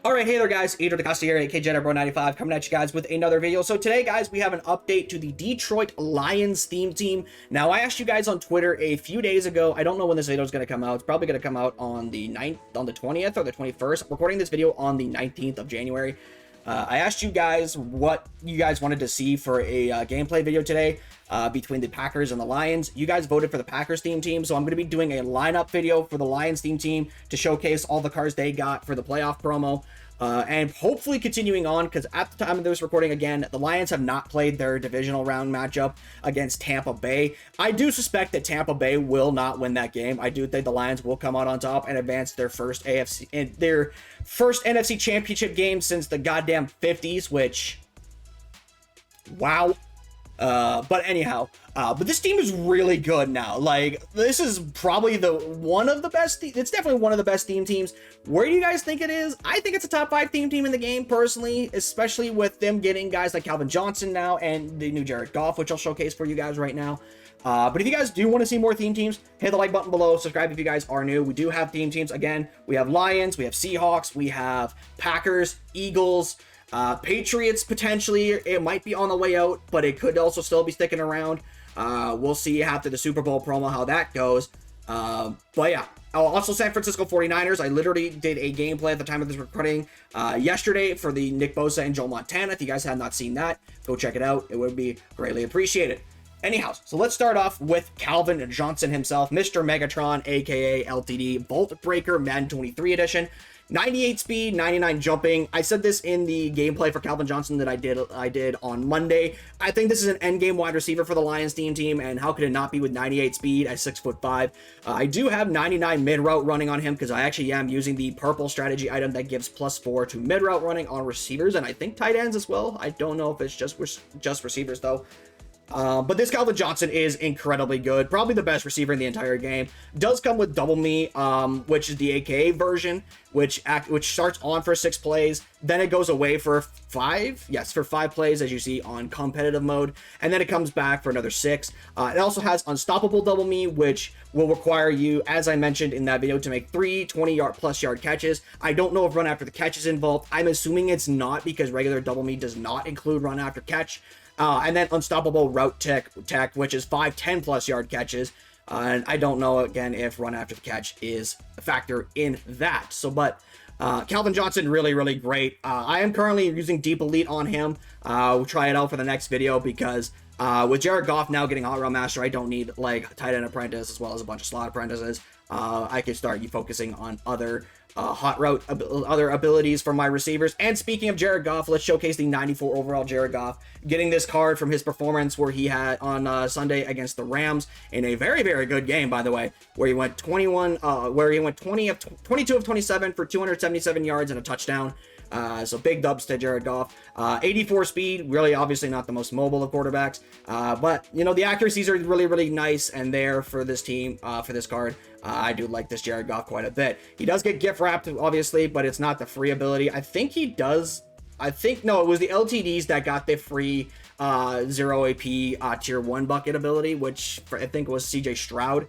Alright, hey there guys, Adrian DeCosta here, aka JetBro95, coming at you guys with another video. So today guys, we have an update to the Detroit Lions theme team. Now I asked you guys on Twitter a few days ago, I don't know when this video is going to come out, it's probably going to come out on the 20th or the 21st. I'm recording this video on the 19th of January. I asked you guys what you guys wanted to see for a gameplay video today between the Packers and the Lions. You guys voted for the Packers theme team, so I'm going to be doing a lineup video for the Lions theme team to showcase all the cards they got for the playoff promo. And hopefully continuing on, because at the time of this recording, again, the Lions have not played their divisional round matchup against Tampa Bay. I do suspect that Tampa Bay will not win that game. I do think the Lions will come out on top and advance their first NFC championship game since the goddamn 50s, which, wow. But anyhow, but this team is really good now. Like, this is probably one of the best. It's definitely one of the best theme teams. Where do you guys think it is? I think it's a top 5 theme team in the game personally, especially with them getting guys like Calvin Johnson now and the new Jared Goff, which I'll showcase for you guys right now. But if you guys do want to see more theme teams, hit the like button below, subscribe if you guys are new. We do have theme teams. Again, we have Lions, we have Seahawks, we have Packers, Eagles, Patriots. Potentially it might be on the way out, but it could also still be sticking around. We'll see after the Super Bowl promo how that goes. But yeah, also San Francisco 49ers. I literally did a gameplay at the time of this recording yesterday for the Nick Bosa and Joe Montana. If you guys have not seen that, go check it out. It would be greatly appreciated. Anyhow, so let's start off with Calvin Johnson himself, Mr. Megatron, aka LTD, Bolt Breaker, Madden 23 edition. 98 speed, 99 jumping. I said this in the gameplay for Calvin Johnson that I did on Monday. I think this is an endgame wide receiver for the Lions team, and how could it not be with 98 speed at 6'5"? I do have 99 mid route running on him because I actually am using the purple strategy item that gives +4 to mid route running on receivers, and I think tight ends as well. I don't know if it's just receivers though. But this Calvin Johnson is incredibly good. Probably the best receiver in the entire game. Does come with Double Me, which is the AKA version, which starts on for 6 plays. Then it goes away for 5. Yes, for 5 plays, as you see on competitive mode. And then it comes back for another 6. It also has Unstoppable Double Me, which will require you, as I mentioned in that video, to make 3 20-yard catches. I don't know if run after the catch is involved. I'm assuming it's not because regular Double Me does not include run after catch. And then Unstoppable Route Tech, which is 5 10+ yard catches. And I don't know, again, if run after the catch is a factor in that. So, but Calvin Johnson, really, really great. I am currently using Deep Elite on him. We'll try it out for the next video because with Jared Goff now getting Hot Route Master, I don't need like tight end apprentice as well as a bunch of slot apprentices. I can start focusing on other other abilities for my receivers. And speaking of Jared Goff, let's showcase the 94 overall Jared Goff, getting this card from his performance where he had on Sunday against the Rams in a very, very good game, by the way, where he went 22 of 27 for 277 yards and a touchdown. So big dubs to Jared Goff. 84 speed, really obviously not the most mobile of quarterbacks, but you know, the accuracies are really, really nice and there for this team, for this card. I do like this Jared Goff quite a bit. He does get gift wrapped, obviously, but it's not the free ability. I think he does. No, it was the LTDs that got the free 0 AP tier 1 bucket ability, which I think was CJ Stroud.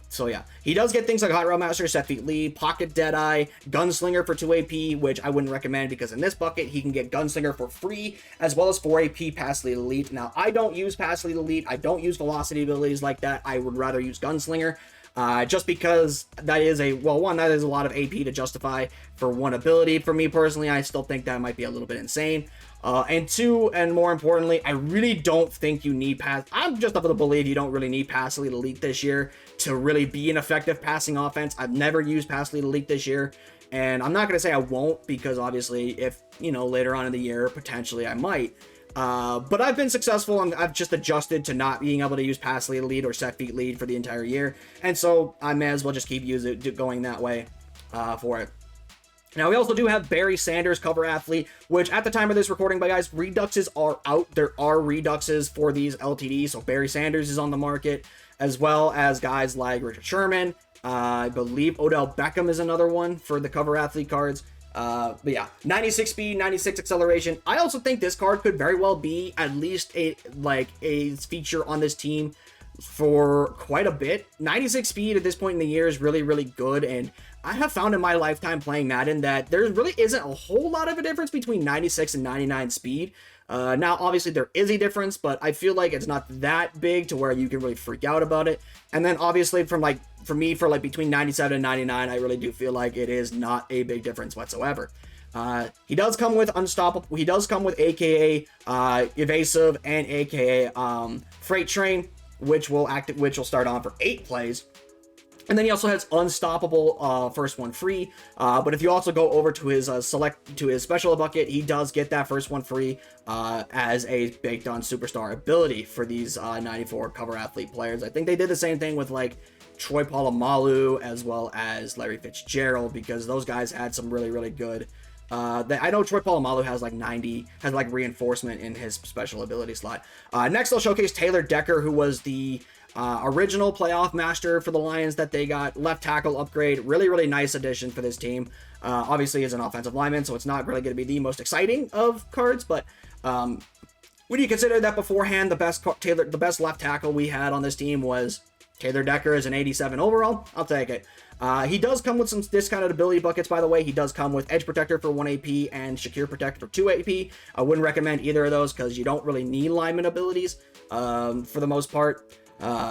So yeah, he does get things like Hot Route Master, Set Feet Lead, Pocket Deadeye, Gunslinger for 2 AP, which I wouldn't recommend because in this bucket he can get Gunslinger for free as well as 4 AP Pass Lead Elite. Now I don't use Pass Lead Elite, I don't use velocity abilities like that. I would rather use Gunslinger. Just because that is that is a lot of AP to justify for one ability. For me personally, I still think that might be a little bit insane. And 2, and more importantly, I really don't think you need I'm just of the belief you don't really need Pass Lead Elite this year to really be an effective passing offense. I've never used Pass Lead Elite this year, and I'm not going to say I won't because obviously if, you know, later on in the year, potentially I might. But I've been successful and I've just adjusted to not being able to use Pass Lead Lead or Set Feet Lead for the entire year. And so I may as well just keep going that way for it. Now, we also do have Barry Sanders, cover athlete, which at the time of this recording, by guys, reduxes are out. There are reduxes for these LTDs, so Barry Sanders is on the market, as well as guys like Richard Sherman. I believe Odell Beckham is another one for the cover athlete cards. But yeah, 96 speed, 96 acceleration. I also think this card could very well be at least a feature on this team for quite a bit. 96 speed at this point in the year is really, really good, and I have found in my lifetime playing Madden that there really isn't a whole lot of a difference between 96 and 99 speed. Now, obviously, there is a difference, but I feel like it's not that big to where you can really freak out about it. And then, obviously, for me, between 97 and 99, I really do feel like it is not a big difference whatsoever. He does come with Unstoppable. He does come with AKA Evasive and AKA Freight Train, which will start on for 8 plays. And then he also has Unstoppable first one free. But if you also go over to his special bucket, he does get that first one free as a baked on superstar ability for these 94 cover athlete players. I think they did the same thing with like Troy Polamalu as well as Larry Fitzgerald, because those guys had some really, really good. I know Troy Polamalu has like 90, has like reinforcement in his special ability slot. Next, I'll showcase Taylor Decker, who was the original playoff master for the Lions that they got. Left tackle upgrade. Really, really nice addition for this team. Obviously, he's an offensive lineman, so it's not really going to be the most exciting of cards, but when you consider that beforehand, the best left tackle we had on this team was Taylor Decker as an 87 overall, I'll take it. He does come with some discounted ability buckets, by the way. He does come with Edge Protector for 1 AP and Shakir Protector for 2 AP. I wouldn't recommend either of those because you don't really need lineman abilities for the most part.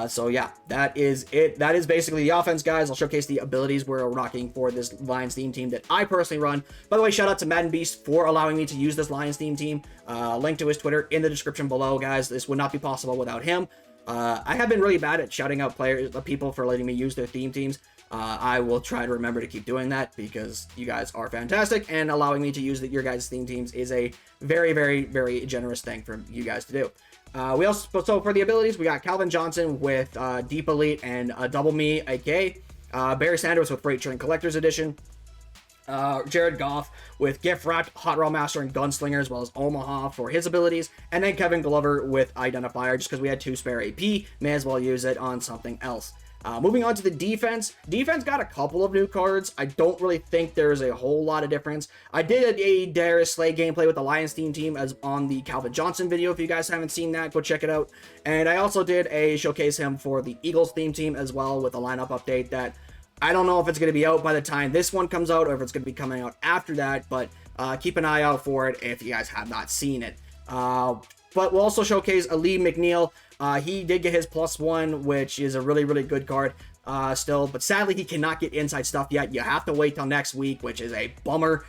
So yeah, that is it. That is basically the offense, guys. I'll showcase the abilities we're rocking for this Lions theme team that I personally run. By the way, shout out to Madden Beast for allowing me to use this Lions theme team. Link to his Twitter in the description below, guys. This would not be possible without him. I have been really bad at shouting out people for letting me use their theme teams. I will try to remember to keep doing that because you guys are fantastic, and allowing me to use your guys' theme teams is a very, very, very generous thing for you guys to do. So for the abilities, we got Calvin Johnson with Deep Elite and Double Me, aka Barry Sanders with Freight Train Collector's Edition. Jared Goff with Gift Wrapped, Hot Rod Master, and Gunslinger, as well as Omaha for his abilities. And then Kevin Glover with Identifier, just because we had 2 spare AP, may as well use it on something else. Moving on to the defense. Defense got a couple of new cards. I don't really think there's a whole lot of difference. I did a Darius Slay gameplay with the Lions team as on the Calvin Johnson video. If you guys haven't seen that, go check it out. And I also did a showcase him for the Eagles team as well, with a lineup update that I don't know if it's going to be out by the time this one comes out or if it's going to be coming out after that, but keep an eye out for it if you guys have not seen it. But we'll also showcase Ali McNeil. He did get his +1, which is a really, really good card still, but sadly he cannot get inside stuff yet. You have to wait till next week, which is a bummer.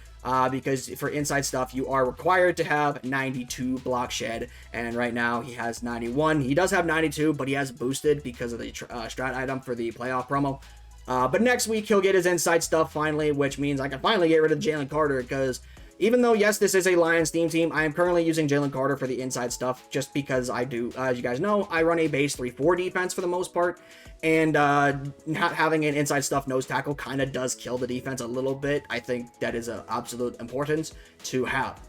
Because for inside stuff, you are required to have 92 block shed, and right now he has 91. He does have 92, but he has boosted because of the strat item for the playoff promo. But next week he'll get his inside stuff finally, which means I can finally get rid of Jalen Carter, because even though, yes, this is a Lions theme team, I am currently using Jalen Carter for the inside stuff just because I do, as you guys know, I run a base 3-4 defense for the most part, and not having an inside stuff nose tackle kind of does kill the defense a little bit. I think that is an absolute importance to have.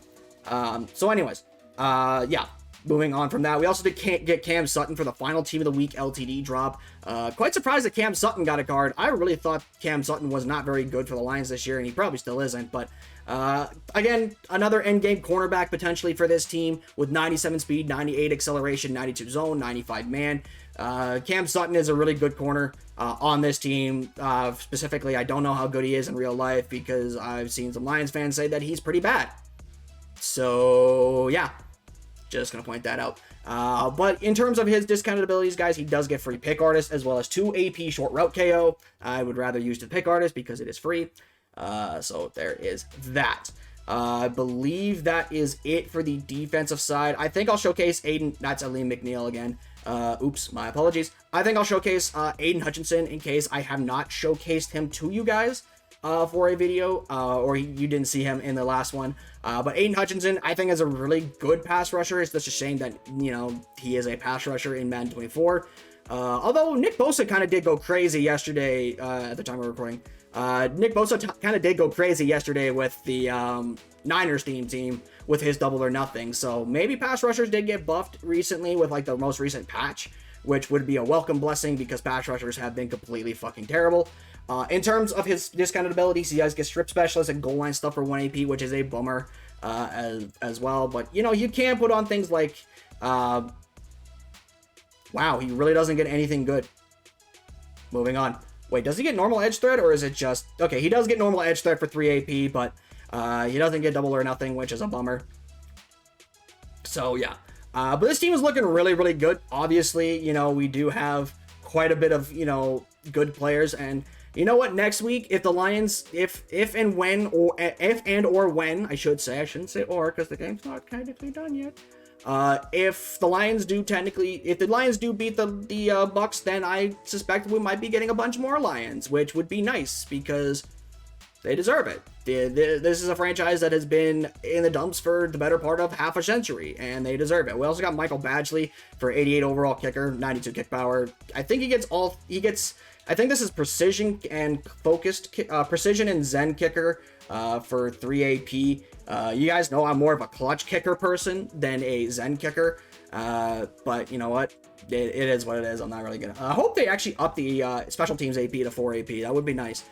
So anyways, yeah. Moving on from that, we also did get Cam Sutton for the final Team of the Week LTD drop. Quite surprised that Cam Sutton got a card. I really thought Cam Sutton was not very good for the Lions this year, and he probably still isn't. But again, another endgame cornerback potentially for this team with 97 speed, 98 acceleration, 92 zone, 95 man. Cam Sutton is a really good corner on this team. Specifically, I don't know how good he is in real life because I've seen some Lions fans say that he's pretty bad. So, yeah. Just gonna point that out. But in terms of his discounted abilities, guys, he does get free Pick Artist as well as 2 AP short route KO. I would rather use the Pick Artist because it is free. So there is that. I believe that is it for the defensive side. I think I'll showcase Aiden. That's Aleem McNeil again. Oops, my apologies. I think I'll showcase Aiden Hutchinson in case I have not showcased him to you guys for a video, or you didn't see him in the last one. But Aiden Hutchinson, I think, is a really good pass rusher. It's just a shame that, you know, he is a pass rusher in Madden 24. Although Nick Bosa kind of did go crazy yesterday at the time of recording. Nick Bosa kind of did go crazy yesterday with the Niners team with his double or nothing. So maybe pass rushers did get buffed recently with like the most recent patch, which would be a welcome blessing because pass rushers have been completely fucking terrible. In terms of his discounted abilities, he does get strip specialist and goal line stuff for 1 AP, which is a bummer as well. But, you know, you can put on things like, wow, he really doesn't get anything good. Moving on. Wait, does he get normal edge threat, or is it just... Okay, he does get normal edge threat for 3 AP, but he doesn't get double or nothing, which is a bummer. So, yeah. But this team is looking really, really good. Obviously, you know, we do have quite a bit of, you know, good players. And you know what? Next week, if the Lions, if and when, I should say, I shouldn't say or, because the game's not technically done yet. If the Lions do beat the Bucks, then I suspect we might be getting a bunch more Lions, which would be nice because they deserve it. This is a franchise that has been in the dumps for the better part of half a century, and they deserve it. We also got Michael Badgley for 88 overall kicker, 92 kick power. I think I think this is precision and focused, precision and Zen kicker for 3 AP. You guys know I'm more of a clutch kicker person than a Zen kicker, but you know what? It is what it is. I'm not really gonna. I hope they actually up the special teams AP to 4 AP. That would be nice.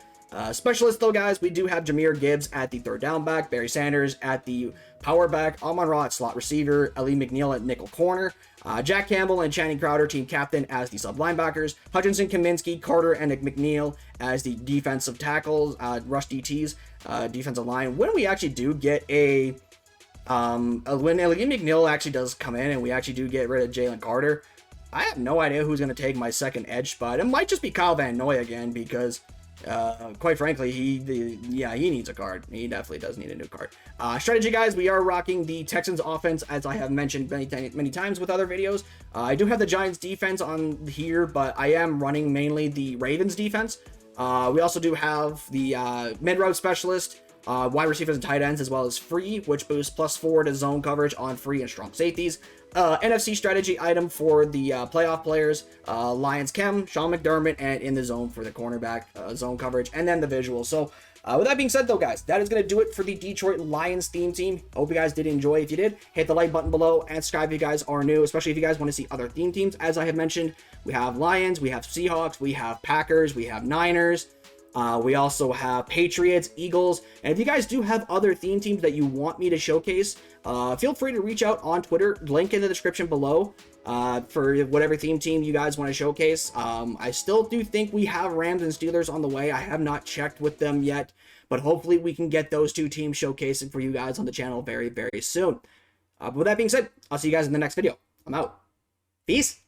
Specialists, though, guys, we do have Jahmyr Gibbs at the third down back, Barry Sanders at the power back, Amon-Ra at slot receiver, Ali McNeil at nickel corner, Jack Campbell and Channing Crowder, team captain, as the sub linebackers, Hutchinson, Kaminsky, Carter, and McNeil as the defensive tackles, rush DTs, defensive line. When we actually do get when Ali McNeil actually does come in and we actually do get rid of Jalen Carter, I have no idea who's going to take my second edge spot. It might just be Kyle Van Noy again because... quite frankly, he needs a card. He definitely does need a new card. Strategy, guys, we are rocking the Texans offense, as I have mentioned many times with other videos. I do have the Giants defense on here, but I am running mainly the Ravens defense. We also do have the mid-route specialist, wide receivers and tight ends, as well as free, which boosts +4 to zone coverage on free and strong safeties. NFC strategy item for the playoff players, Lions Chem, Sean McDermott, and in the zone for the cornerback zone coverage, and then the visual. So with that being said, though, guys, that is going to do it for the Detroit Lions theme team. Hope you guys did enjoy. If you did, hit the like button below and subscribe if you guys are new, especially if you guys want to see other theme teams. As I have mentioned, we have Lions, we have Seahawks, we have Packers, we have Niners. We also have Patriots, Eagles, and if you guys do have other theme teams that you want me to showcase, feel free to reach out on Twitter, link in the description below, for whatever theme team you guys want to showcase. I still do think we have Rams and Steelers on the way. I have not checked with them yet, but hopefully we can get those two teams showcasing for you guys on the channel very, very soon. But with that being said, I'll see you guys in the next video. I'm out. Peace.